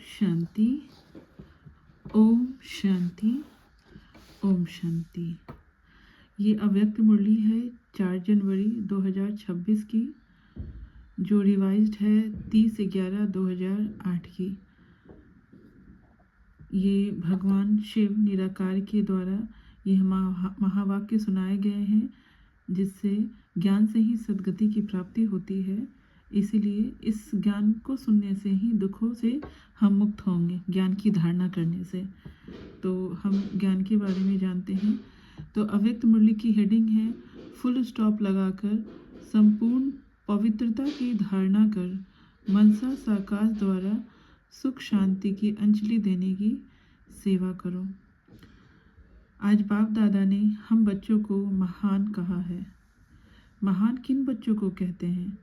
शांति। ओम शांति। ओम शांति। ये अव्यक्त मुरली है 4 जनवरी 2026 की, जो रिवाइज्ड है 30/11/2008 की। ये भगवान शिव निराकार के द्वारा यह महावाक्य सुनाए गए हैं, जिससे ज्ञान से ही सद्गति की प्राप्ति होती है। इसीलिए इस ज्ञान को सुनने से ही दुखों से हम मुक्त होंगे, ज्ञान की धारणा करने से। तो हम ज्ञान के बारे में जानते हैं। तो अव्यक्त मुरली की हेडिंग है फुल स्टॉप लगाकर संपूर्ण पवित्रता की धारणा कर मनसा साकाश द्वारा सुख शांति की अंजलि देने की सेवा करो। आज बाप दादा ने हम बच्चों को महान कहा है। महान किन बच्चों को कहते हैं?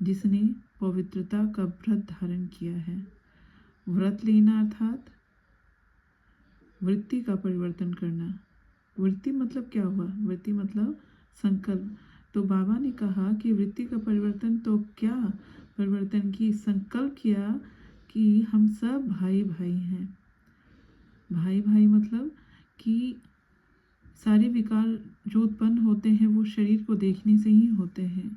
जिसने पवित्रता का व्रत धारण किया है। व्रत लेना अर्थात वृत्ति का परिवर्तन करना। वृत्ति मतलब क्या हुआ? वृत्ति मतलब संकल्प। तो बाबा ने कहा कि वृत्ति का परिवर्तन तो क्या परिवर्तन की संकल्प किया कि हम सब भाई भाई हैं। भाई भाई मतलब कि सारे विकार जो उत्पन्न होते हैं वो शरीर को देखने से ही होते हैं।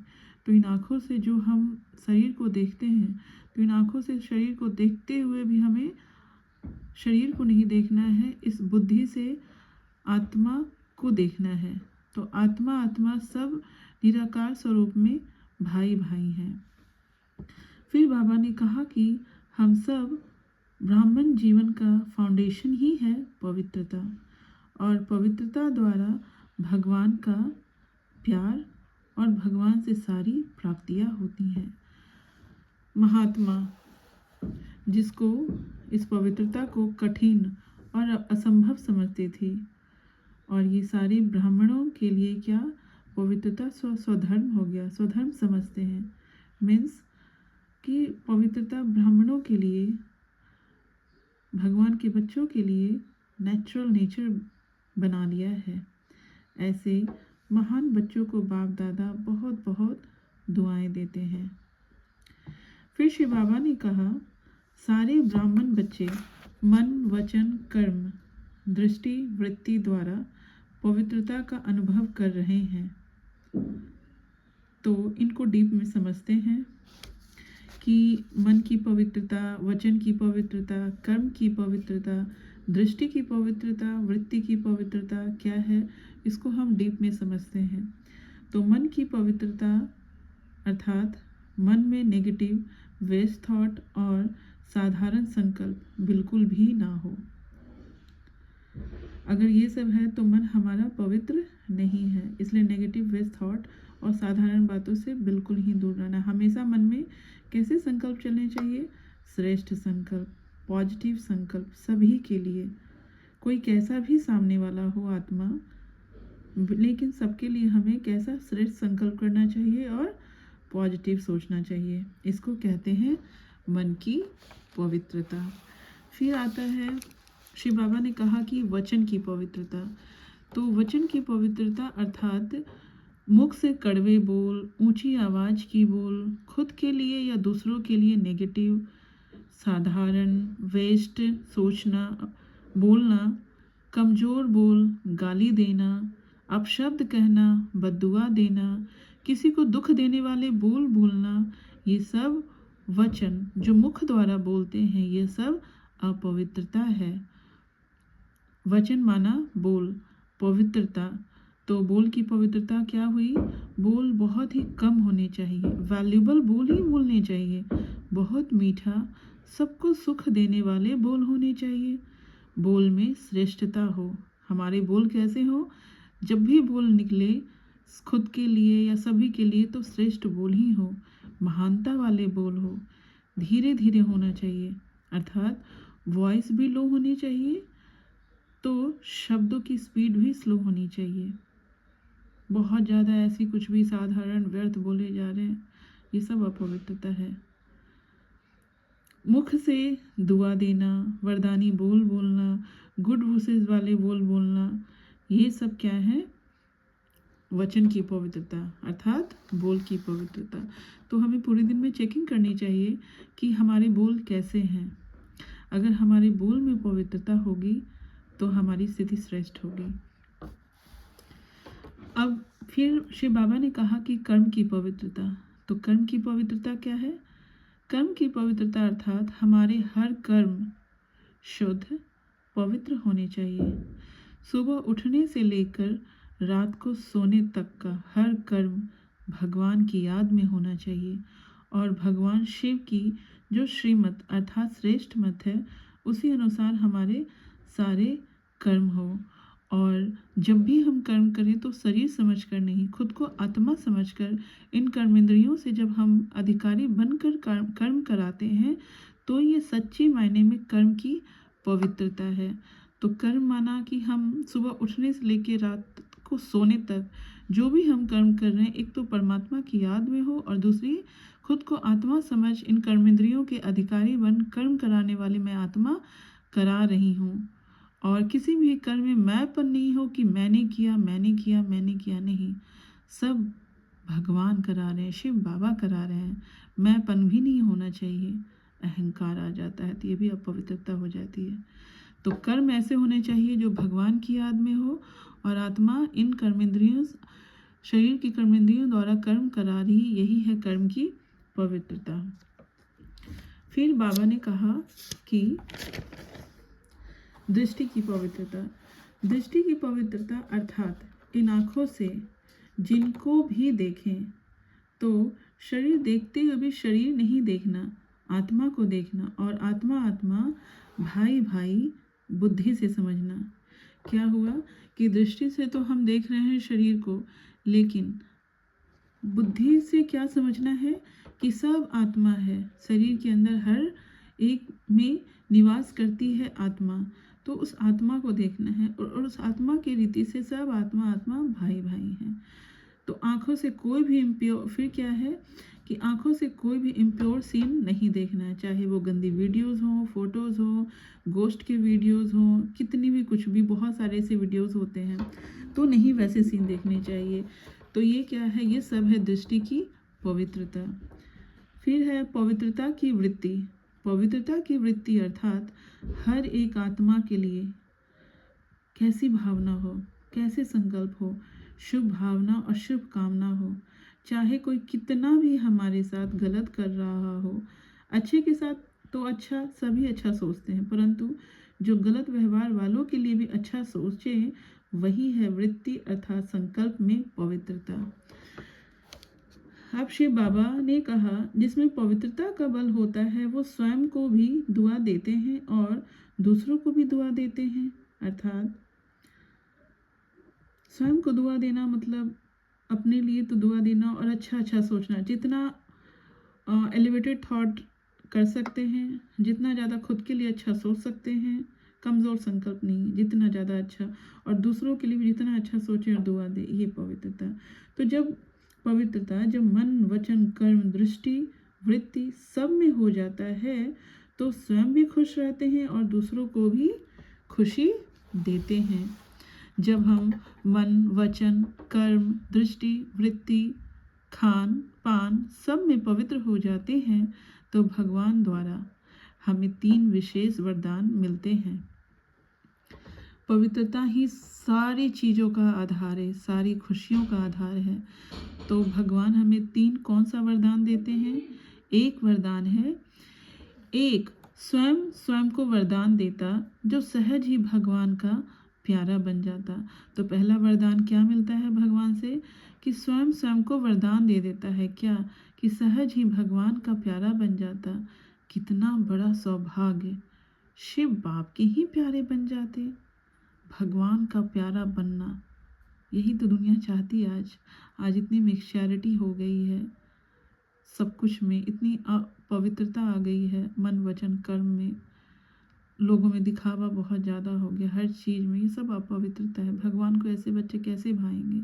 तो इन आँखों से जो हम शरीर को देखते हैं, तो इन आँखों से शरीर को देखते हुए भी हमें शरीर को नहीं देखना है, इस बुद्धि से आत्मा को देखना है। तो आत्मा सब निराकार स्वरूप में भाई भाई हैं। फिर बाबा ने कहा कि हम सब ब्राह्मण जीवन का फाउंडेशन ही है पवित्रता, और पवित्रता द्वारा भगवान का प्यार और भगवान से सारी प्राप्तियां होती हैं। महात्मा जिसको इस पवित्रता को कठिन और असंभव समझते थे, और ये सारे ब्राह्मणों के लिए क्या पवित्रता स्वधर्म हो गया, स्वधर्म समझते हैं। मीन्स कि पवित्रता ब्राह्मणों के लिए, भगवान के बच्चों के लिए नेचुरल नेचर बना लिया है। ऐसे महान बच्चों को बाप दादा बहुत बहुत दुआएं देते हैं। फिर श्री बाबा ने कहा, सारे ब्राह्मण बच्चे मन वचन कर्म दृष्टि वृत्ति द्वारा पवित्रता का अनुभव कर रहे हैं। तो इनको डीप में समझते हैं कि मन की पवित्रता, वचन की पवित्रता, कर्म की पवित्रता, दृष्टि की पवित्रता, वृत्ति की पवित्रता क्या है, इसको हम डीप में समझते हैं। तो मन की पवित्रता अर्थात मन में नेगेटिव वेस्ट थॉट और साधारण संकल्प बिल्कुल भी ना हो। अगर ये सब है तो मन हमारा पवित्र नहीं है। इसलिए नेगेटिव वेस्ट थॉट और साधारण बातों से बिल्कुल ही दूर रहना। हमेशा मन में कैसे संकल्प चलने चाहिए? श्रेष्ठ संकल्प, पॉजिटिव संकल्प सभी के लिए। कोई कैसा भी सामने वाला हो आत्मा, लेकिन सबके लिए हमें कैसा श्रेष्ठ संकल्प करना चाहिए और पॉजिटिव सोचना चाहिए। इसको कहते हैं मन की पवित्रता। फिर आता है श्री बाबा ने कहा कि वचन की पवित्रता। तो वचन की पवित्रता अर्थात मुख से कड़वे बोल, ऊंची आवाज़ की बोल, खुद के लिए या दूसरों के लिए नेगेटिव, साधारण, वेस्ट सोचना, बोलना, कमज़ोर बोल, गाली देना, अपशब्द कहना, बद्दुआ देना, किसी को दुख देने वाले बोल बोलना, ये सब वचन जो मुख द्वारा बोलते हैं, ये सब अपवित्रता है। वचन माना बोल, पवित्रता। तो बोल की पवित्रता क्या हुई? बोल बहुत ही कम होने चाहिए, वैल्यूबल बोल ही बोलने चाहिए, बहुत मीठा, सबको सुख देने वाले बोल होने चाहिए। बोल में श्रेष्ठता हो। हमारे बोल कैसे हो? जब भी बोल निकले खुद के लिए या सभी के लिए तो श्रेष्ठ बोल ही हो, महानता वाले बोल हो। धीरे धीरे होना चाहिए, अर्थात वॉइस भी लो होनी चाहिए, तो शब्दों की स्पीड भी स्लो होनी चाहिए। बहुत ज़्यादा ऐसी कुछ भी साधारण व्यर्थ बोले जा रहे हैं, ये सब अपवित्रता है। मुख से दुआ देना, वरदानी बोल बोलना, गुड विशेस वाले बोल बोलना, ये सब क्या है? वचन की पवित्रता अर्थात बोल की पवित्रता। तो हमें पूरे दिन में चेकिंग करनी चाहिए कि हमारे बोल कैसे हैं। अगर हमारे बोल में पवित्रता होगी तो हमारी स्थिति श्रेष्ठ होगी। अब फिर शिव बाबा ने कहा कि कर्म की पवित्रता। तो कर्म की पवित्रता क्या है? कर्म की पवित्रता अर्थात हमारे हर कर्म शुद्ध पवित्र होने चाहिए। सुबह उठने से लेकर रात को सोने तक का हर कर्म भगवान की याद में होना चाहिए और भगवान शिव की जो श्रीमत अर्थात श्रेष्ठ मत है उसी अनुसार हमारे सारे कर्म हो। और जब भी हम कर्म करें तो शरीर समझकर नहीं, खुद को आत्मा समझकर इन कर्मेंद्रियों से जब हम अधिकारी बनकर कर्म कराते हैं तो ये सच्चे मायने में कर्म की पवित्रता है। तो कर्म माना कि हम सुबह उठने से लेकर रात को सोने तक जो भी हम कर्म कर रहे हैं एक तो परमात्मा की याद में हो और दूसरी खुद को आत्मा समझ इन कर्मेंद्रियों के अधिकारी बन कर्म कराने वाली मैं आत्मा करा रही हूँ। और किसी भी कर्म में मैंपन नहीं हो कि मैंने किया नहीं, सब भगवान करा रहे हैं, शिव बाबा करा रहे हैं। मैंपन भी नहीं होना चाहिए, अहंकार आ जाता है तो ये भी अपवित्रता हो जाती है। तो कर्म ऐसे होने चाहिए जो भगवान की याद में हो और आत्मा इन कर्मेंद्रियों शरीर की कर्मेंद्रियों द्वारा कर्म करा रही, यही है कर्म की पवित्रता। फिर बाबा ने कहा कि दृष्टि की पवित्रता। दृष्टि की पवित्रता अर्थात इन आँखों से जिनको भी देखें तो शरीर देखते हुए भी शरीर नहीं देखना, आत्मा को देखना और आत्मा भाई भाई बुद्धि से समझना। क्या हुआ कि दृष्टि से तो हम देख रहे हैं शरीर को, लेकिन बुद्धि से क्या समझना है कि सब आत्मा है, शरीर के अंदर हर एक में निवास करती है आत्मा। तो उस आत्मा को देखना है और उस आत्मा की रीति से सब आत्मा भाई भाई हैं। तो आँखों से कोई भी इम्प्योर, फिर क्या है कि आँखों से कोई भी इम्प्योर सीन नहीं देखना है, चाहे वो गंदी वीडियोस हों, फोटोज़ हों, गोश्त के वीडियोस हों, कितनी भी कुछ भी बहुत सारे ऐसे वीडियोस होते हैं, तो नहीं वैसे सीन देखने चाहिए। तो ये क्या है? ये सब है दृष्टि की पवित्रता। फिर है पवित्रता की वृत्ति। पवित्रता की वृत्ति अर्थात हर एक आत्मा के लिए कैसी भावना हो, कैसे संकल्प हो, शुभ भावना और शुभ कामना हो। चाहे कोई कितना भी हमारे साथ गलत कर रहा हो, अच्छे के साथ तो अच्छा, सभी अच्छा सोचते हैं, परंतु जो गलत व्यवहार वालों के लिए भी अच्छा सोचे, वही है वृत्ति अर्थात संकल्प में पवित्रता। अब शिव बाबा ने कहा जिसमें पवित्रता का बल होता है वो स्वयं को भी दुआ देते हैं और दूसरों को भी दुआ देते हैं। अर्थात स्वयं को दुआ देना मतलब अपने लिए तो दुआ देना और अच्छा सोचना, जितना एलिवेटेड थॉट कर सकते हैं, जितना ज़्यादा खुद के लिए अच्छा सोच सकते हैं, कमज़ोर संकल्प नहीं, जितना ज़्यादा अच्छा, और दूसरों के लिए भी जितना अच्छा सोचें और दुआ दे, ये पवित्रता। तो जब पवित्रता जब मन वचन कर्म दृष्टि वृत्ति सब में हो जाता है तो स्वयं भी खुश रहते हैं और दूसरों को भी खुशी देते हैं। जब हम मन वचन कर्म दृष्टि वृत्ति खान पान सब में पवित्र हो जाते हैं तो भगवान द्वारा हमें 3 विशेष वरदान मिलते हैं। पवित्रता ही सारी चीज़ों का आधार है, सारी खुशियों का आधार है। तो भगवान हमें 3 कौन सा वरदान देते हैं? एक वरदान है, एक स्वयं को वरदान देता जो सहज ही भगवान का प्यारा बन जाता। तो पहला वरदान क्या मिलता है भगवान से कि स्वयं को वरदान दे देता है, क्या कि सहज ही भगवान का प्यारा बन जाता। कितना बड़ा सौभाग्य, शिव बाप के ही प्यारे बन जाते। भगवान का प्यारा बनना, यही तो दुनिया चाहती है। आज इतनी मिक्सचैरिटी हो गई है, सब कुछ में इतनी पवित्रता आ गई है, मन वचन कर्म में लोगों में दिखावा बहुत ज़्यादा हो गया, हर चीज़ में ये सब अपवित्रता है। भगवान को ऐसे बच्चे कैसे भाएंगे?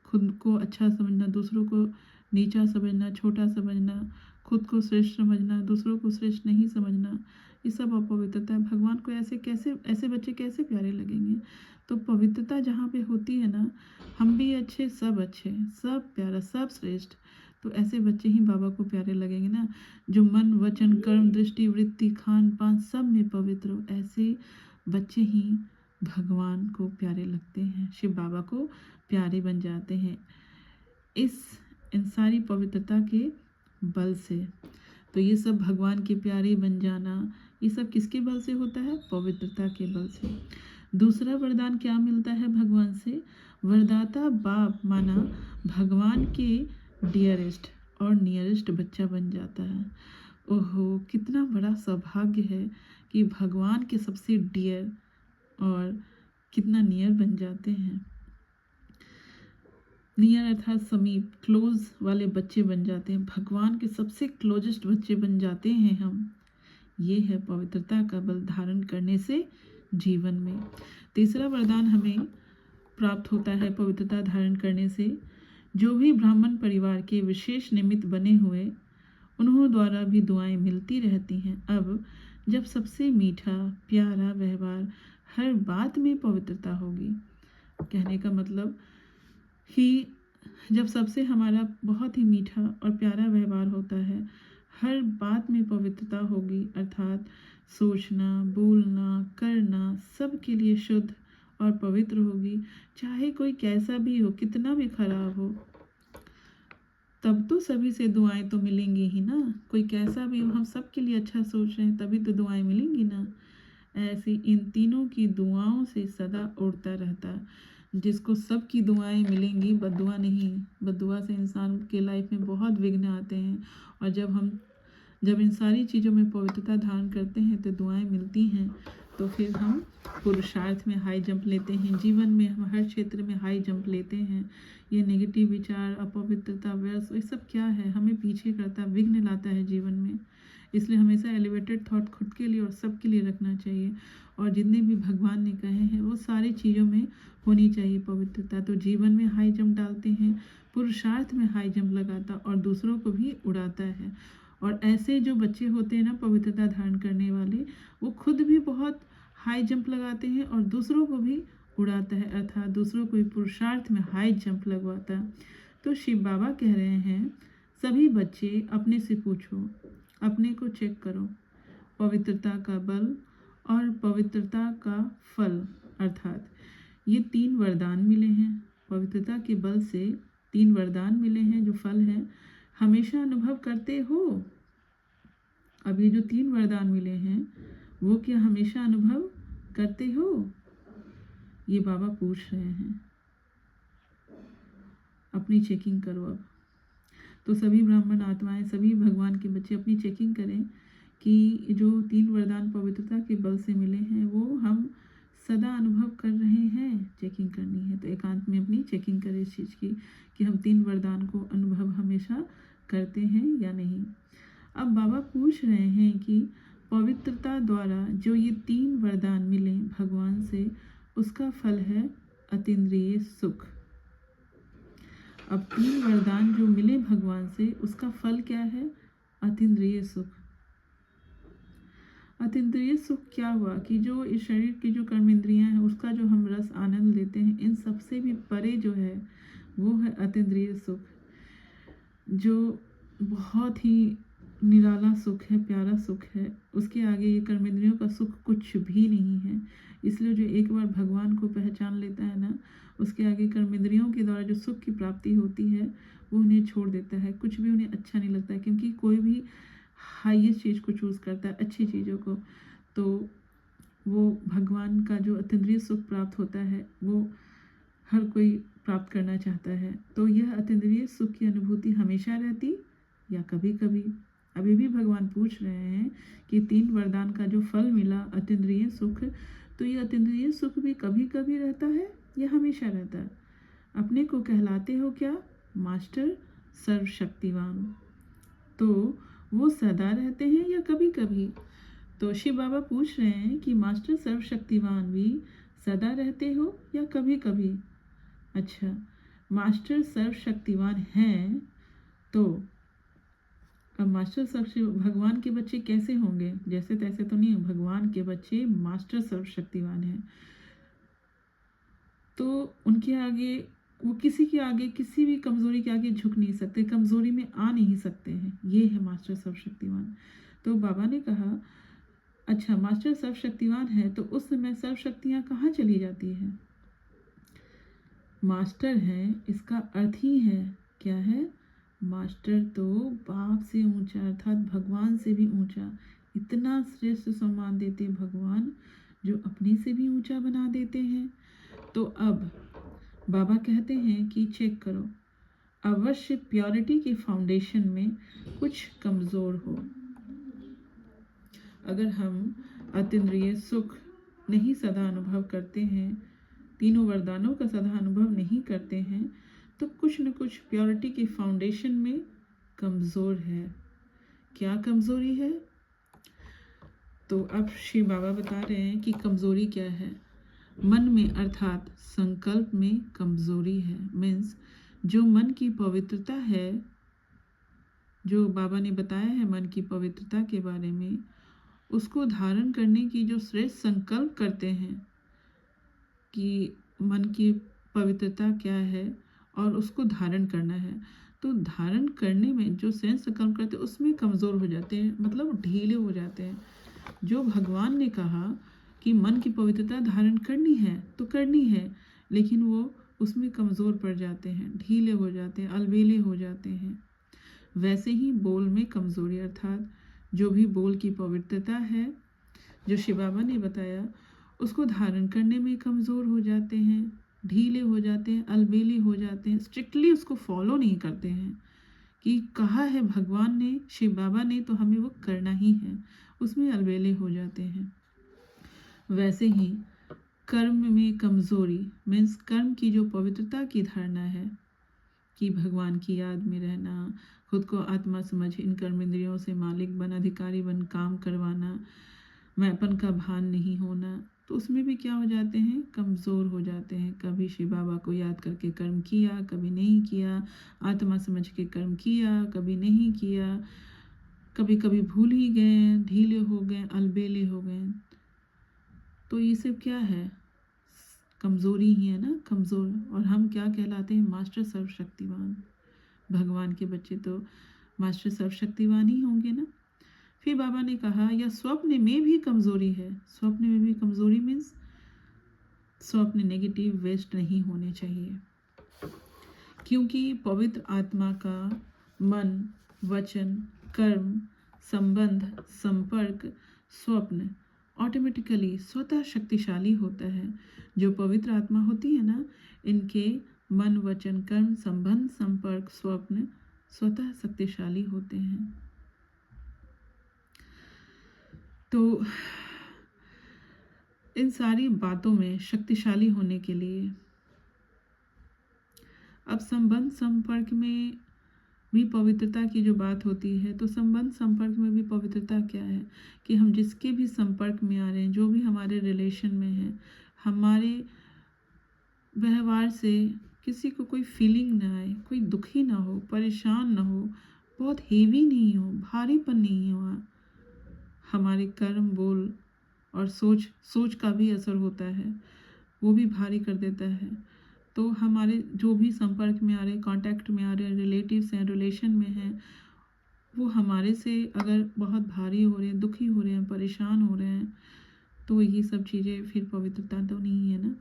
खुद को अच्छा समझना, दूसरों को नीचा समझना, छोटा समझना, खुद को श्रेष्ठ समझना, दूसरों को श्रेष्ठ नहीं समझना, ये सब अपवित्रता है। भगवान को ऐसे बच्चे कैसे प्यारे लगेंगे? तो पवित्रता जहाँ पे होती है ना, हम भी अच्छे, सब अच्छे, सब प्यारा, सब श्रेष्ठ। तो ऐसे बच्चे ही बाबा को प्यारे लगेंगे ना, जो मन वचन कर्म दृष्टि वृत्ति खान पान सब में पवित्र हो। ऐसे बच्चे ही भगवान को प्यारे लगते हैं, शिव बाबा को प्यारे बन जाते हैं इन सारी पवित्रता के बल से। तो ये सब भगवान के प्यारे बन जाना, ये सब किसके बल से होता है? पवित्रता के बल से। दूसरा वरदान क्या मिलता है भगवान से? वरदाता बाप माना भगवान के डियरेस्ट और नियरेस्ट बच्चा बन जाता है। ओहो, कितना बड़ा सौभाग्य है कि भगवान के सबसे डियर और कितना नियर बन जाते हैं। नियर अर्थात समीप, क्लोज वाले बच्चे बन जाते हैं, भगवान के सबसे क्लोजेस्ट बच्चे बन जाते हैं हम। ये है पवित्रता का बल धारण करने से जीवन में। तीसरा वरदान हमें प्राप्त होता है पवित्रता धारण करने से। जो भी ब्राह्मण परिवार के विशेष निमित्त बने हुए, उन्हों द्वारा भी दुआएं मिलती रहती हैं। अब जब सबसे मीठा प्यारा व्यवहार, हर बात में पवित्रता होगी, कहने का मतलब कि जब सबसे हमारा बहुत ही मीठा और प्यारा व्यवहार होता है, हर बात में पवित्रता होगी, अर्थात सोचना बोलना करना सब के लिए शुद्ध और पवित्र होगी। चाहे कोई कैसा भी हो, कितना भी खराब हो, तब तो सभी से दुआएं तो मिलेंगी ही ना। कोई कैसा भी हो, हम सब के लिए अच्छा सोच रहे हैं तभी तो दुआएं मिलेंगी ना। ऐसी इन तीनों की दुआओं से सदा उड़ता रहता। जिसको सब की दुआएं मिलेंगी, बद्दुआ नहीं। बद्दुआ से इंसान के लाइफ में बहुत विघ्न आते हैं, और जब इन सारी चीज़ों में पवित्रता धारण करते हैं तो दुआएं मिलती हैं। तो फिर हम पुरुषार्थ में हाई जंप लेते हैं, जीवन में हम हर क्षेत्र में हाई जंप लेते हैं। ये नेगेटिव विचार, अपवित्रता, व्यर्थ, ये सब क्या है? हमें पीछे करता, विघ्न लाता है जीवन में। इसलिए हमेशा एलिवेटेड थॉट खुद के लिए और सब के लिए रखना चाहिए, और जितने भी भगवान ने कहे हैं वो सारी चीज़ों में होनी चाहिए पवित्रता। तो जीवन में हाई जंप डालते हैं, पुरुषार्थ में हाई जंप लगाता और दूसरों को भी उड़ाता है। और ऐसे जो बच्चे होते हैं ना पवित्रता धारण करने वाले, वो खुद भी बहुत हाई जंप लगाते हैं और दूसरों को भी उड़ाता है, अर्थात दूसरों को भी पुरुषार्थ में हाई जंप लगवाता। तो शिव बाबा कह रहे हैं, सभी बच्चे अपने से पूछो, अपने को चेक करो, पवित्रता का बल और पवित्रता का फल, अर्थात ये 3 वरदान मिले हैं। पवित्रता के बल से 3 वरदान मिले हैं, जो फल है हमेशा अनुभव करते हो। अब ये जो 3 वरदान मिले हैं वो क्या हमेशा अनुभव करते हो? ये बाबा पूछ रहे हैं, अपनी चेकिंग करो अब। तो सभी ब्राह्मण आत्माएं, सभी भगवान के बच्चे अपनी चेकिंग करें कि जो 3 वरदान पवित्रता के बल से मिले हैं वो हम सदा अनुभव कर रहे हैं। चेकिंग करनी है तो एकांत में अपनी चेकिंग करें इस चीज़ की कि हम 3 वरदान को अनुभव हमेशा करते हैं या नहीं। अब बाबा पूछ रहे हैं कि पवित्रता द्वारा जो ये 3 वरदान मिले भगवान से, उसका फल है अतीन्द्रिय सुख। अब 3 वरदान जो मिले भगवान से, उसका फल क्या है? अतीन्द्रिय सुख। अतीन्द्रिय सुख क्या हुआ कि जो इस शरीर की जो कर्मेंद्रियां हैं उसका जो हम रस आनंद लेते हैं, इन सबसे भी परे जो है वो है अतीन्द्रिय सुख, जो बहुत ही निराला सुख है, प्यारा सुख है। उसके आगे ये कर्मेंद्रियों का सुख कुछ भी नहीं है। इसलिए जो एक बार भगवान को पहचान लेता है ना, उसके आगे कर्मेंद्रियों के द्वारा जो सुख की प्राप्ति होती है वो उन्हें छोड़ देता है। कुछ भी उन्हें अच्छा नहीं लगता है, क्योंकि कोई भी हाईएस्ट चीज़ को चूज़ करता है, अच्छी चीज़ों को, तो वो भगवान का जो अतीन्द्रिय सुख प्राप्त होता है वो हर कोई प्राप्त करना चाहता है। तो यह अतीन्द्रिय सुख की अनुभूति हमेशा रहती या कभी कभी? अभी भी भगवान पूछ रहे हैं कि 3 वरदान का जो फल मिला अतीन्द्रिय सुख, तो ये अतीन्द्रिय सुख भी कभी कभी रहता है या हमेशा रहता है? अपने को कहलाते हो क्या? मास्टर सर्वशक्तिवान। तो वो सदा रहते हैं या कभी कभी? तो शिव बाबा पूछ रहे हैं कि मास्टर सर्वशक्तिवान भी सदा रहते हो या कभी कभी? अच्छा, मास्टर सर्वशक्तिवान हैं, तो अब मास्टर सर्व भगवान के बच्चे कैसे होंगे? जैसे तैसे तो नहीं, भगवान के बच्चे मास्टर सर्वशक्तिवान हैं, तो उनके आगे वो किसी के आगे, किसी भी कमज़ोरी के आगे झुक नहीं सकते, कमज़ोरी में आ नहीं सकते हैं। ये है मास्टर सर्वशक्तिमान। तो बाबा ने कहा अच्छा मास्टर सर्वशक्तिमान है तो उस समय सर्व शक्तियाँ कहाँ चली जाती हैं? मास्टर है इसका अर्थ ही है क्या है? मास्टर तो बाप से ऊंचा अर्थात भगवान से भी ऊंचा, इतना श्रेष्ठ सम्मान देते भगवान जो अपने से भी ऊंचा बना देते हैं। तो अब बाबा कहते हैं कि चेक करो, अवश्य प्योरिटी के फाउंडेशन में कुछ कमज़ोर हो। अगर हम अतीन्द्रिय सुख नहीं सदा अनुभव करते हैं, तीनों वरदानों का सदा अनुभव नहीं करते हैं, तो कुछ न कुछ प्योरिटी के फाउंडेशन में कमज़ोर है। क्या कमज़ोरी है? तो अब श्री बाबा बता रहे हैं कि कमज़ोरी क्या है। मन में अर्थात संकल्प में कमज़ोरी है। मीन्स जो मन की पवित्रता है, जो बाबा ने बताया है मन की पवित्रता के बारे में, उसको धारण करने की जो श्रेष्ठ संकल्प करते हैं कि मन की पवित्रता क्या है और उसको धारण करना है, तो धारण करने में जो श्रेष्ठ संकल्प करते हैं उसमें कमज़ोर हो जाते हैं, मतलब ढीले हो जाते हैं। जो भगवान ने कहा कि मन की पवित्रता धारण करनी है तो करनी है, लेकिन वो उसमें कमज़ोर पड़ जाते हैं, ढीले हो जाते हैं, अलबेले हो जाते हैं। वैसे ही बोल में कमज़ोरी अर्थात जो भी बोल की पवित्रता है, जो शिव बाबा ने बताया, उसको धारण करने में कमज़ोर हो जाते हैं, ढीले हो जाते हैं, अलबेले हो जाते हैं, स्ट्रिक्टली उसको फॉलो नहीं करते हैं कि कहा है भगवान ने, शिव बाबा ने, तो हमें वो करना ही है, उसमें अलबेले हो जाते हैं। वैसे ही कर्म में कमज़ोरी मीन्स कर्म की जो पवित्रता की धारणा है कि भगवान की याद में रहना, खुद को आत्मा समझ इन कर्म इंद्रियों से मालिक बन, अधिकारी बन काम करवाना, मैंपन का भान नहीं होना, तो उसमें भी क्या हो जाते हैं, कमज़ोर हो जाते हैं। कभी शिव बाबा को याद करके कर्म किया, कभी नहीं किया, आत्मा समझ के कर्म किया, कभी नहीं किया, कभी कभी भूल ही गए, ढीले हो गए, अलबेले हो गए। तो ये सब क्या है, कमज़ोरी ही है ना, कमज़ोर। और हम क्या कहलाते हैं, मास्टर सर्वशक्तिवान। भगवान के बच्चे तो मास्टर सर्वशक्तिवान ही होंगे ना। फिर बाबा ने कहा या स्वप्न में भी कमज़ोरी है। स्वप्न में भी कमज़ोरी मीन्स स्वप्न नेगेटिव वेस्ट नहीं होने चाहिए, क्योंकि पवित्र आत्मा का मन, वचन, कर्म, संबंध, संपर्क, स्वप्न ऑटोमेटिकली स्वतः शक्तिशाली होता है। जो पवित्र आत्मा होती है ना, इनके मन, वचन, कर्म, संबंध, संपर्क, स्वप्न स्वतः शक्तिशाली होते हैं। तो इन सारी बातों में शक्तिशाली होने के लिए अब संबंध संपर्क में भी पवित्रता की जो बात होती है, तो संबंध संपर्क में भी पवित्रता क्या है कि हम जिसके भी संपर्क में आ रहे हैं, जो भी हमारे रिलेशन में है, हमारे व्यवहार से किसी को कोई फीलिंग ना आए, कोई दुखी ना हो, परेशान ना हो, बहुत हेवी नहीं हो, भारीपन नहीं हो। हमारे कर्म, बोल और सोच का भी असर होता है, वो भी भारी कर देता है। तो हमारे जो भी संपर्क में आ रहे, कांटेक्ट में आ रहे, रिलेटिव्स हैं, रिलेशन में हैं, वो हमारे से अगर बहुत भारी हो रहे हैं, दुखी हो रहे हैं, परेशान हो रहे हैं, तो ये सब चीज़ें फिर पवित्रता तो नहीं है ना।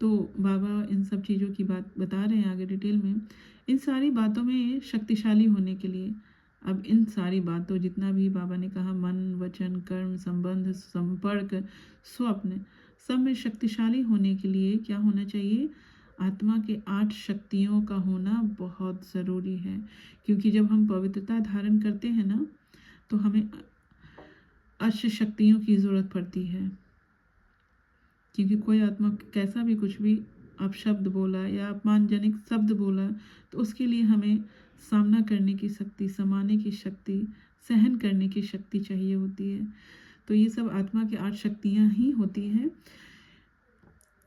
तो बाबा इन सब चीज़ों की बात बता रहे हैं आगे डिटेल में। इन सारी बातों में शक्तिशाली होने के लिए, अब इन सारी बातों जितना भी बाबा ने कहा, मन, वचन, कर्म, संबंध, संपर्क, स्वप्न, सब में शक्तिशाली होने के लिए क्या होना चाहिए, आत्मा के 8 शक्तियों का होना बहुत ज़रूरी है। क्योंकि जब हम पवित्रता धारण करते हैं ना, तो हमें अष्ट शक्तियों की ज़रूरत पड़ती है। क्योंकि कोई आत्मा कैसा भी कुछ भी अपशब्द बोला या अपमानजनक शब्द बोला, तो उसके लिए हमें सामना करने की शक्ति, समाने की शक्ति, सहन करने की शक्ति चाहिए होती है। तो ये सब आत्मा की 8 शक्तियाँ ही होती हैं।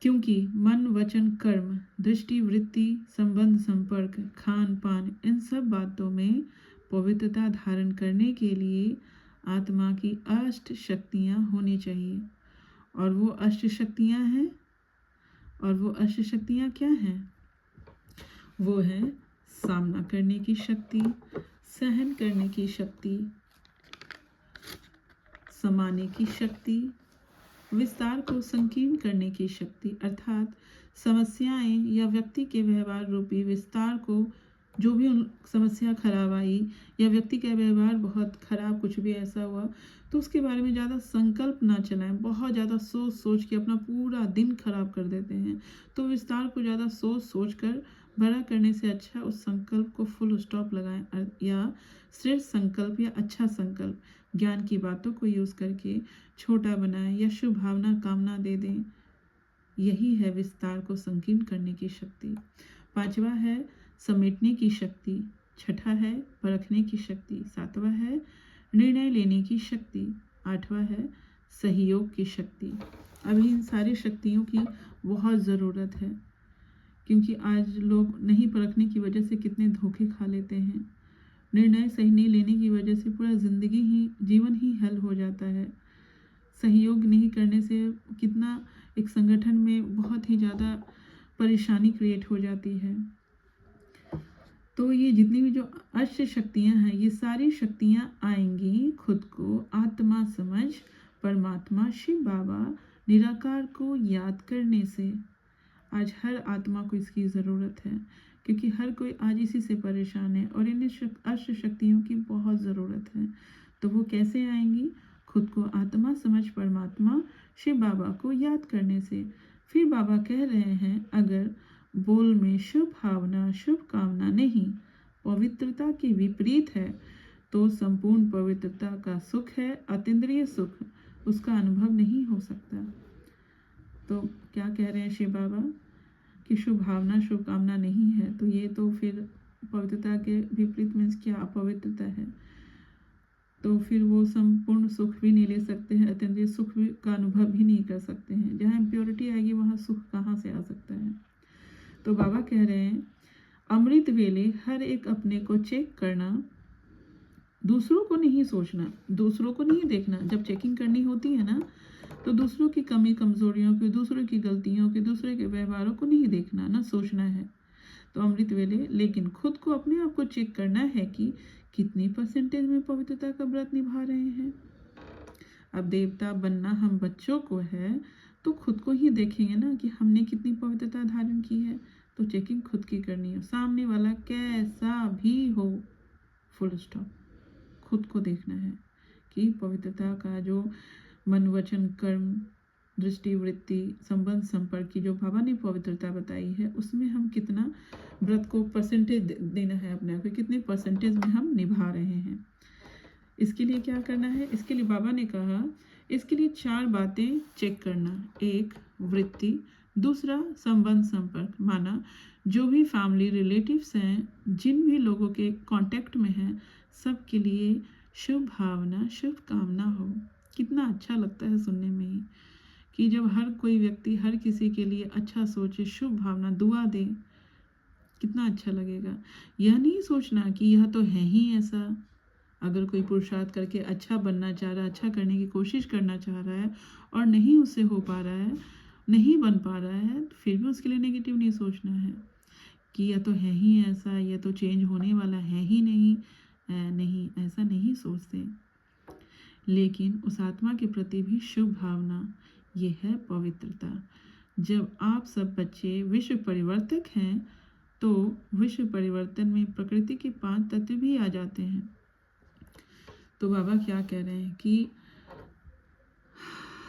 क्योंकि मन, वचन, कर्म, दृष्टि, वृत्ति, संबंध, संपर्क, खान पान, इन सब बातों में पवित्रता धारण करने के लिए आत्मा की 8 शक्तियाँ होनी चाहिए। और वो अष्ट शक्तियाँ हैं। और वो अष्ट शक्तियाँ क्या हैं? वो है सामना करने की शक्ति, सहन करने की शक्ति, समाने की शक्ति, विस्तार को संकीर्ण करने की शक्ति, अर्थात समस्याएं या व्यक्ति के व्यवहार रूपी विस्तार को, जो भी उन समस्या खराब आई या व्यक्ति का व्यवहार बहुत खराब कुछ भी ऐसा हुआ तो उसके बारे में ज़्यादा संकल्प ना चलाएं। बहुत ज़्यादा सोच सोच के अपना पूरा दिन खराब कर देते हैं। तो विस्तार को ज़्यादा सोच सोच कर बड़ा करने से अच्छा उस संकल्प को फुल स्टॉप लगाएं या श्रेष्ठ संकल्प या अच्छा संकल्प ज्ञान की बातों को यूज़ करके छोटा बनाएं या शुभ भावना कामना दे दें। यही है विस्तार को संकीर्ण करने की शक्ति। पांचवा है समेटने की शक्ति, छठा है परखने की शक्ति, सातवां है निर्णय लेने की शक्ति, आठवां है सहयोग की शक्ति। अभी इन सारी शक्तियों की बहुत ज़रूरत है क्योंकि आज लोग नहीं परखने की वजह से कितने धोखे खा लेते हैं। निर्णय सही नहीं लेने की वजह से पूरा जीवन ही हल हो जाता है। सहयोग नहीं करने से कितना एक संगठन में बहुत ही ज़्यादा परेशानी क्रिएट हो जाती है। तो ये जितनी भी जो अष्ट शक्तियाँ हैं ये सारी शक्तियाँ आएंगी खुद को आत्मा समझ परमात्मा शिव बाबा निराकार को याद करने से। आज हर आत्मा को इसकी ज़रूरत है क्योंकि हर कोई आज इसी से परेशान है और इन अष्ट शक्तियों की बहुत ज़रूरत है। तो वो कैसे आएंगी? खुद को आत्मा समझ परमात्मा शिव बाबा को याद करने से। फिर बाबा कह रहे हैं अगर बोल में शुभ भावना शुभ कामना नहीं पवित्रता के विपरीत है तो संपूर्ण पवित्रता का सुख है अतीन्द्रिय सुख, उसका अनुभव नहीं हो सकता। तो क्या कह रहे हैं शिव बाबा कि शुभ भावना शुभ कामना नहीं है तो ये तो फिर पवित्रता के विपरीत मीन्स क्या अपवित्रता है। तो फिर वो संपूर्ण सुख भी नहीं ले सकते हैं, अतीन्द्रिय सुख भी का अनुभव भी नहीं कर सकते हैं। जहाँ इम्प्योरिटी आएगी वहाँ सुख कहाँ से आ सकता है। तो बाबा कह रहे हैं अमृत वेले हर एक अपने को चेक करना, दूसरों को नहीं सोचना, दूसरों को नहीं देखना। जब चेकिंग करनी होती है ना तो दूसरों की कमी कमजोरियों की, दूसरों की गलतियों की, दूसरे के व्यवहारों को नहीं देखना ना सोचना है। तो अमृत वेले लेकिन खुद को अपने आप को चेक करना है कि कितनी परसेंटेज में पवित्रता का व्रत निभा रहे हैं। अब देवता बनना हम बच्चों को है तो खुद को ही देखेंगे ना कि हमने कितनी पवित्रता धारण की है। तो चेकिंग खुद की करनी है, सामने वाला कैसा भी हो फुल स्टॉप खुद को देखना है कि पवित्रता का जो मन वचन कर्म दृष्टि वृत्ति संबंध संपर्क की जो बाबा ने पवित्रता बताई है उसमें हम कितना व्रत को परसेंटेज देना है अपने आप को, कितने परसेंटेज में हम निभा रहे हैं। इसके लिए क्या करना है? इसके लिए बाबा ने कहा इसके लिए 4 बातें चेक करना। एक वृत्ति, दूसरा संबंध संपर्क, माना जो भी फैमिली रिलेटिव्स हैं जिन भी लोगों के कांटेक्ट में हैं सब के लिए शुभ भावना शुभ कामना हो। कितना अच्छा लगता है सुनने में ही कि जब हर कोई व्यक्ति हर किसी के लिए अच्छा सोचे, शुभ भावना दुआ दे, कितना अच्छा लगेगा। यह नहीं सोचना कि यह तो है ही ऐसा। अगर कोई पुरुषार्थ करके अच्छा बनना चाह रहा है, अच्छा करने की कोशिश करना चाह रहा है और नहीं उससे हो पा रहा है, नहीं बन पा रहा है, तो फिर भी उसके लिए नेगेटिव नहीं सोचना है कि यह तो है ही ऐसा, यह तो चेंज होने वाला है ही नहीं। नहीं, ऐसा नहीं सोचते। लेकिन उस आत्मा के प्रति भी शुभ भावना, ये है पवित्रता। जब आप सब बच्चे विश्व परिवर्तक हैं तो विश्व परिवर्तन में प्रकृति के 5 तत्व भी आ जाते हैं। तो बाबा क्या कह रहे हैं कि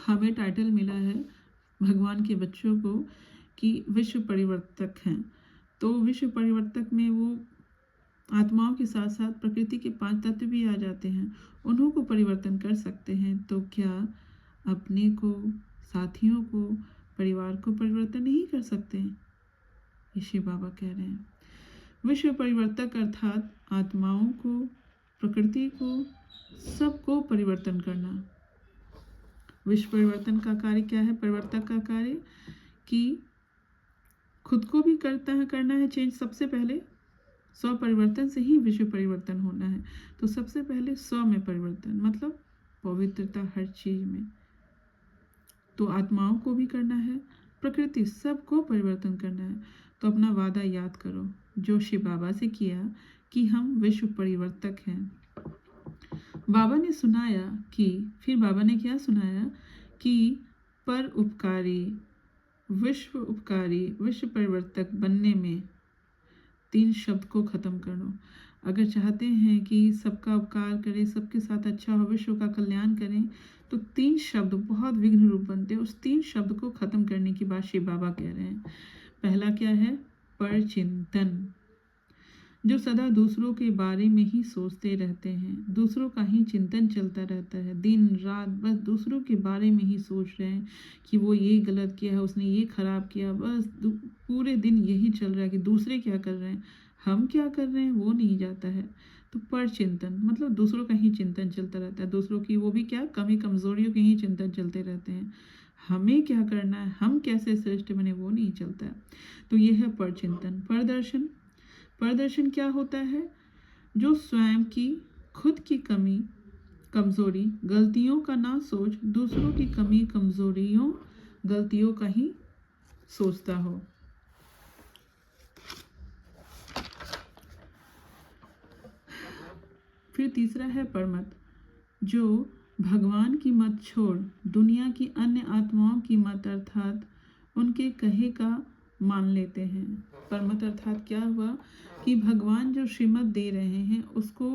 हमें टाइटल मिला है भगवान के बच्चों को कि विश्व परिवर्तक हैं। तो विश्व परिवर्तक में वो आत्माओं के साथ साथ प्रकृति के 5 तत्व भी आ जाते हैं, उन्हों को परिवर्तन कर सकते हैं। तो क्या अपने को, साथियों को, परिवार को परिवर्तन नहीं कर सकते? ये शिव बाबा कह रहे हैं विश्व परिवर्तक अर्थात आत्माओं को, प्रकृति को, सबको परिवर्तन करना। विश्व परिवर्तन का कार्य क्या है? परिवर्तक का कार्य कि खुद को भी करना है चेंज। सबसे पहले स्व परिवर्तन से ही विश्व परिवर्तन होना है। तो सबसे पहले स्व में परिवर्तन, मतलब पवित्रता हर चीज में। तो आत्माओं को भी करना है, प्रकृति सबको परिवर्तन करना है। तो अपना वादा याद करो जो शिव बाबा से किया कि हम विश्व परिवर्तक हैं। बाबा ने सुनाया कि फिर बाबा ने क्या सुनाया कि पर उपकारी, विश्व परिवर्तक बनने में 3 शब्द को ख़त्म करो। अगर चाहते हैं कि सबका उपकार करें, सबके साथ अच्छा हो, विश्व का कल्याण करें, तो 3 शब्द बहुत विघ्न रूप बनते हैं। उस 3 शब्द को ख़त्म करने की बात शिव बाबा कह रहे हैं। पहला क्या है? परचिंतन। जो सदा दूसरों के बारे में ही सोचते रहते हैं, दूसरों का ही चिंतन चलता रहता है, दिन रात बस दूसरों के बारे में ही सोच रहे हैं कि वो ये गलत किया है, उसने ये खराब किया, बस पूरे दिन यही चल रहा है कि दूसरे क्या कर रहे हैं, हम क्या कर रहे हैं, वो नहीं जाता है। तो पर चिंतन मतलब दूसरों का ही चिंतन चलता रहता है, दूसरों की वो भी क्या कमी कमजोरियों के ही चिंतन चलते रहते हैं। हमें क्या करना है, हम कैसे श्रेष्ठ बने, वो नहीं चलता है। तो ये है पर चिंतन। प्रदर्शन, प्रदर्शन क्या होता है? जो स्वयं की खुद की कमी कमजोरी गलतियों का ना सोच, दूसरों की कमी कमजोरियों गलतियों का ही सोचता हो। फिर तीसरा है परमत, जो भगवान की मत छोड़ दुनिया की अन्य आत्माओं की मत अर्थात उनके कहे का मान लेते हैं। परमत अर्थात क्या हुआ कि भगवान जो श्रीमत दे रहे हैं उसको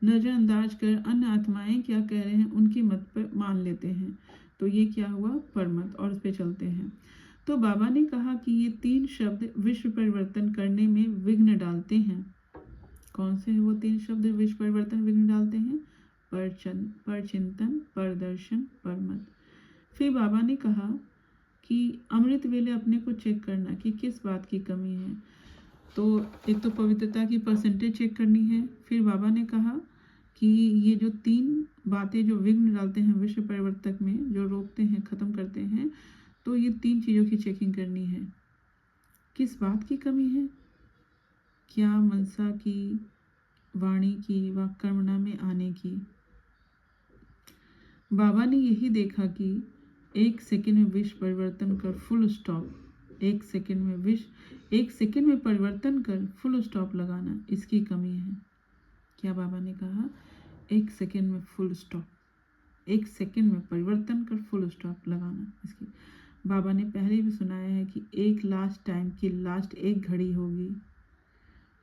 नज़रअंदाज कर अन्य आत्माएं क्या कह रहे हैं उनकी मत पर मान लेते हैं। तो ये क्या हुआ? परमत, और इस पे चलते हैं। तो बाबा ने कहा कि ये 3 शब्द विश्व परिवर्तन करने में विघ्न डालते हैं। कौन से हैं वो 3 शब्द विश्व परिवर्तन विघ्न डालते हैं? परचिंतन, परदर्शन, परमत। फिर बाबा ने कहा कि अमृत वेले अपने को चेक करना कि किस बात की कमी है। तो एक तो पवित्रता की परसेंटेज चेक करनी है। फिर बाबा ने कहा कि ये जो 3 बातें जो विघ्न डालते हैं विश्व परिवर्तक में, जो रोकते हैं, ख़त्म करते हैं, तो ये 3 चीज़ों की चेकिंग करनी है। किस बात की कमी है? क्या मनसा की, वाणी की व कर्मणा में आने की। बाबा ने यही देखा कि 1 सेकंड में विश्व परिवर्तन कर फुल स्टॉप, 1 सेकंड में परिवर्तन कर फुल स्टॉप लगाना इसकी कमी है। क्या बाबा ने कहा? 1 सेकंड में फुल स्टॉप, 1 सेकंड में परिवर्तन कर फुल स्टॉप लगाना इसकी। बाबा ने पहले भी सुनाया है कि एक लास्ट टाइम की लास्ट एक घड़ी होगी,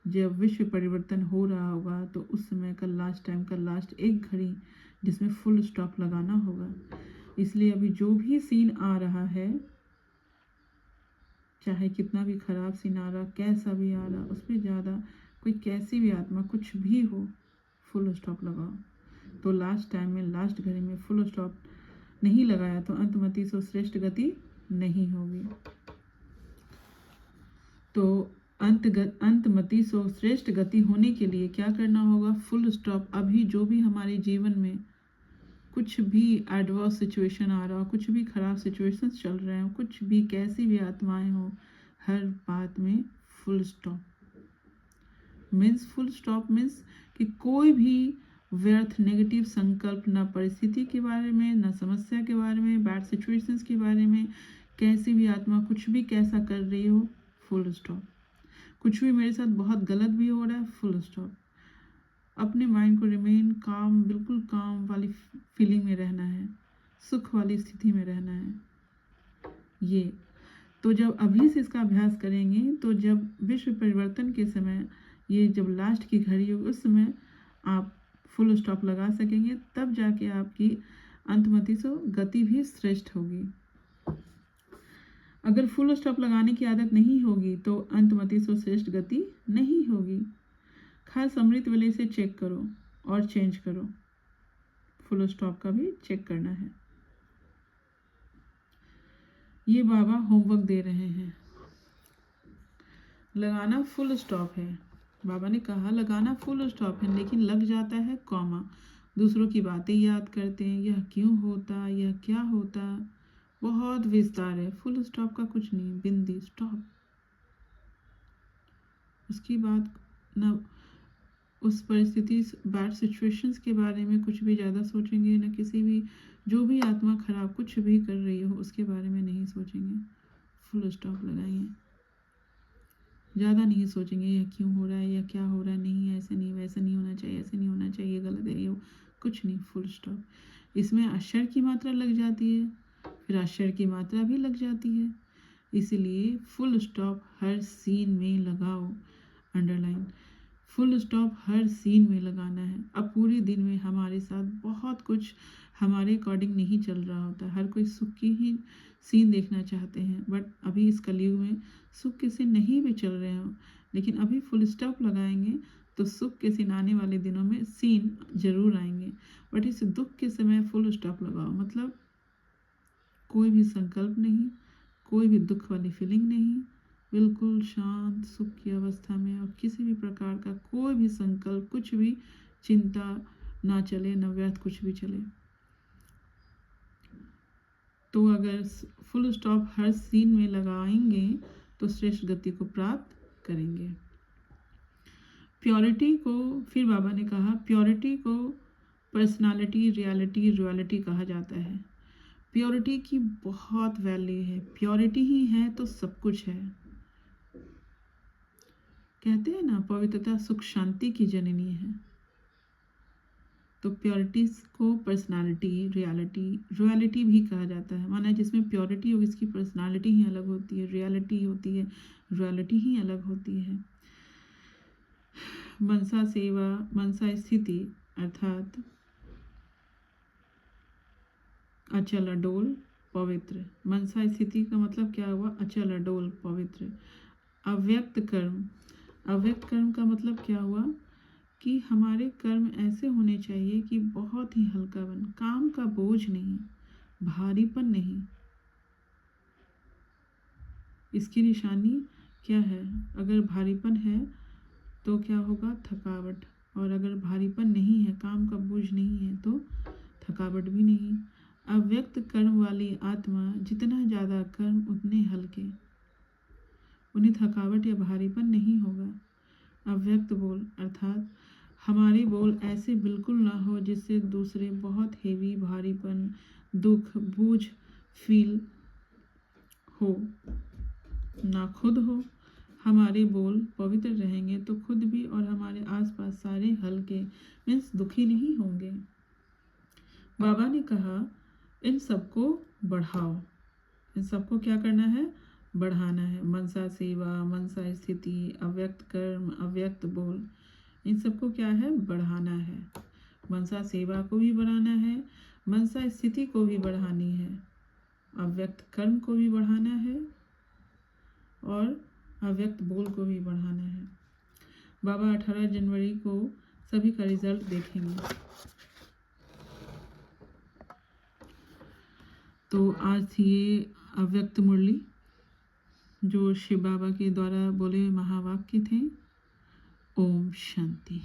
जब विश्व परिवर्तन हो रहा होगा, तो उस समय का लास्ट टाइम का लास्ट एक घड़ी जिसमें फुल स्टॉप लगाना होगा। इसलिए अभी जो भी सीन आ रहा है, चाहे कितना भी खराब सीन आ रहा, कैसा भी आ रहा, उस पर ज़्यादा कोई कैसी भी आत्मा कुछ भी हो, फुल स्टॉप लगाओ। तो लास्ट टाइम में लास्ट घड़ी में फुल स्टॉप नहीं लगाया तो अंतमति सो श्रेष्ठ गति नहीं होगी। तो अंतमति सो श्रेष्ठ गति होने के लिए क्या करना होगा? Full stop. अभी जो भी हमारे जीवन में कुछ भी एडवर्स सिचुएशन आ रहा हो, कुछ भी खराब सिचुएशंस चल रहे हो, कुछ भी कैसी भी आत्माएं हो, हर बात में full stop means, full stop means कि कोई भी व्यर्थ नेगेटिव संकल्प, ना परिस्थिति के बारे में, ना समस्या के बारे में, बैड सिचुएशंस के बारे में, कैसी भी आत्मा कुछ भी कैसा कर रही हो, फुल स्टॉप। कुछ भी मेरे साथ बहुत गलत भी हो रहा है, फुल स्टॉप। अपने माइंड को रिमेन काम, बिल्कुल काम वाली फीलिंग में रहना है, सुख वाली स्थिति में रहना है। ये तो जब अभी से इसका अभ्यास करेंगे, तो जब विश्व परिवर्तन के समय, ये जब लास्ट की घड़ी होगी, उस समय आप फुल स्टॉप लगा सकेंगे, तब जाके आपकी अंतमति सो गति भी श्रेष्ठ होगी। अगर फुल स्टॉप लगाने की आदत नहीं होगी तो अंतमति सो श्रेष्ठ गति नहीं होगी। खास अमृत वेले से चेक करो और चेंज करो। फुल स्टॉप का भी चेक करना है। ये बाबा होमवर्क दे रहे हैं। लगाना फुल स्टॉप है। बाबा ने कहा लगाना फुल स्टॉप है, लेकिन लग जाता है कॉमा। दूसरों की बातें याद करते हैं, यह क्यों होता, यह क्या होता, बहुत विस्तार है। फुल स्टॉप का कुछ नहीं, बिंदी स्टॉप। उसकी बात न उस परिस्थिति, बैड सिचुएशंस के बारे में कुछ भी ज़्यादा सोचेंगे, न किसी भी जो भी आत्मा खराब कुछ भी कर रही हो उसके बारे में नहीं सोचेंगे। फुल स्टॉप लगाइए। ज़्यादा नहीं सोचेंगे यह क्यों हो रहा है या क्या हो रहा है, नहीं ऐसे नहीं, वैसे नहीं होना चाहिए, ऐसे नहीं होना चाहिए, गलत है ये कुछ नहीं, फुल स्टॉप। इसमें आश्चर्य की मात्रा लग जाती है, फिर आश्चर्य की मात्रा भी लग जाती है, इसलिए फुल स्टॉप हर सीन में लगाओ, अंडरलाइन। फुल स्टॉप हर सीन में लगाना है। अब पूरे दिन में हमारे साथ बहुत कुछ हमारे अकॉर्डिंग नहीं चल रहा होता, हर कोई सुख की ही सीन देखना चाहते हैं, बट अभी इस कलयुग में सुख के सीन नहीं भी चल रहे हों, लेकिन अभी फुल स्टॉप लगाएंगे तो सुख के सीन आने वाले दिनों में सीन जरूर आएंगे, बट इस दुख के समय फुल स्टॉप लगाओ, मतलब कोई भी संकल्प नहीं, कोई भी दुख वाली फीलिंग नहीं, बिल्कुल शांत सुख की अवस्था में, और किसी भी प्रकार का कोई भी संकल्प, कुछ भी चिंता ना चले, न व्यर्थ कुछ भी चले। तो अगर फुल स्टॉप हर सीन में लगाएंगे तो श्रेष्ठ गति को प्राप्त करेंगे। प्योरिटी को, फिर बाबा ने कहा, प्योरिटी को पर्सनालिटी, रियलिटी, रॉयल्टी कहा जाता है। प्योरिटी की बहुत वैल्यू है, प्योरिटी ही है तो सब कुछ है। कहते हैं ना, पवित्रता सुख शांति की जननी है। तो प्योरिटी को पर्सनालिटी, रॉयल्टी भी कहा जाता है, माना जिसमें प्योरिटी हो इसकी पर्सनालिटी ही अलग होती है, रियलिटी होती है, रॉयल्टी ही अलग होती है। मनसा सेवा, मनसा स्थिति अर्थात अचल अडोल पवित्र। मनसा स्थिति का मतलब क्या हुआ, अचल अडोल पवित्र। अव्यक्त कर्म, अव्यक्त कर्म का मतलब क्या हुआ कि हमारे कर्म ऐसे होने चाहिए कि बहुत ही हल्का बन, काम का बोझ नहीं, भारीपन नहीं। इसकी निशानी क्या है, अगर भारीपन है तो क्या होगा, थकावट, और अगर भारीपन नहीं है, काम का बोझ नहीं है, तो थकावट भी नहीं। अव्यक्त कर्म वाली आत्मा जितना ज़्यादा कर्म उतने हल्के, उन्हें थकावट या भारीपन नहीं होगा। अव्यक्त बोल अर्थात हमारे बोल ऐसे बिल्कुल ना हो जिससे दूसरे बहुत हेवी, भारीपन, दुख, बोझ फील हो, ना खुद हो। हमारे बोल पवित्र रहेंगे तो खुद भी और हमारे आसपास सारे हल्के, मीन्स दुखी नहीं होंगे। बाबा ने कहा इन सबको बढ़ाओ, इन सबको क्या करना है, बढ़ाना है। मनसा सेवा, मनसा स्थिति, अव्यक्त कर्म, अव्यक्त बोल, इन सबको क्या है, बढ़ाना है। मनसा सेवा को भी बढ़ाना है, मनसा स्थिति को भी बढ़ानी है, अव्यक्त कर्म को भी बढ़ाना है, और अव्यक्त बोल को भी बढ़ाना है। बाबा 18 जनवरी को सभी का रिजल्ट देखेंगे। तो आज थी ये अव्यक्त मुरली जो शिव बाबा के द्वारा बोले महावाक्य थे। ओम शांति।